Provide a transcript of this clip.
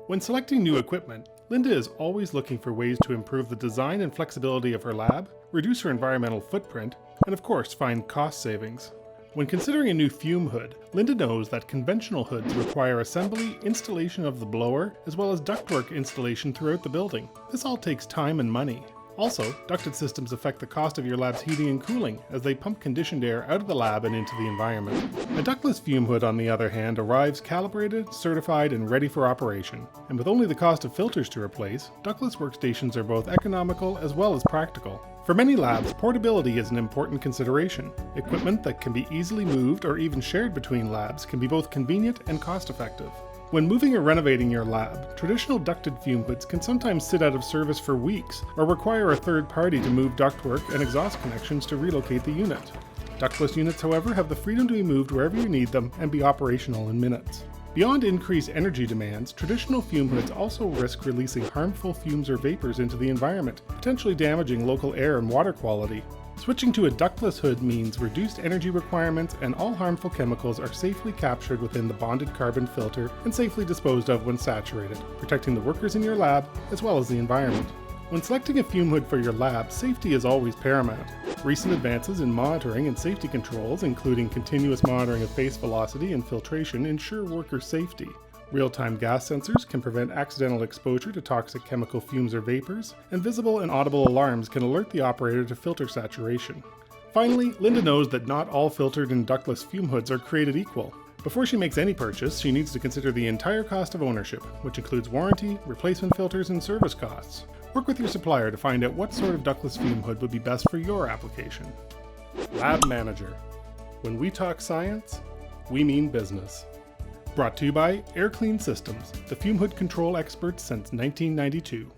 When selecting new equipment, Linda is always looking for ways to improve the design and flexibility of her lab, reduce her environmental footprint, and of course find cost savings. When considering a new fume hood, Linda knows that conventional hoods require assembly, installation of the blower, as well as ductwork installation throughout the building. This all takes time and money. Also, ducted systems affect the cost of your lab's heating and cooling, as they pump conditioned air out of the lab and into the environment. A ductless fume hood, on the other hand, arrives calibrated, certified, and ready for operation. And with only the cost of filters to replace, ductless workstations are both economical as well as practical. For many labs, portability is an important consideration. Equipment that can be easily moved or even shared between labs can be both convenient and cost-effective. When moving or renovating your lab, traditional ducted fume hoods can sometimes sit out of service for weeks or require a third party to move ductwork and exhaust connections to relocate the unit. Ductless units, however, have the freedom to be moved wherever you need them and be operational in minutes. Beyond increased energy demands, traditional fume hoods also risk releasing harmful fumes or vapors into the environment, potentially damaging local air and water quality. Switching to a ductless hood means reduced energy requirements, and all harmful chemicals are safely captured within the bonded carbon filter and safely disposed of when saturated, protecting the workers in your lab as well as the environment. When selecting a fume hood for your lab, safety is always paramount. Recent advances in monitoring and safety controls, including continuous monitoring of phase velocity and filtration, ensure worker safety. Real-time gas sensors can prevent accidental exposure to toxic chemical fumes or vapors, and visible and audible alarms can alert the operator to filter saturation. Finally, Linda knows that not all filtered and ductless fume hoods are created equal. Before she makes any purchase, she needs to consider the entire cost of ownership, which includes warranty, replacement filters, and service costs. Work with your supplier to find out what sort of ductless fume hood would be best for your application. Lab Manager. When we talk science, we mean business. Brought to you by Air Clean Systems, the fume hood control experts since 1992.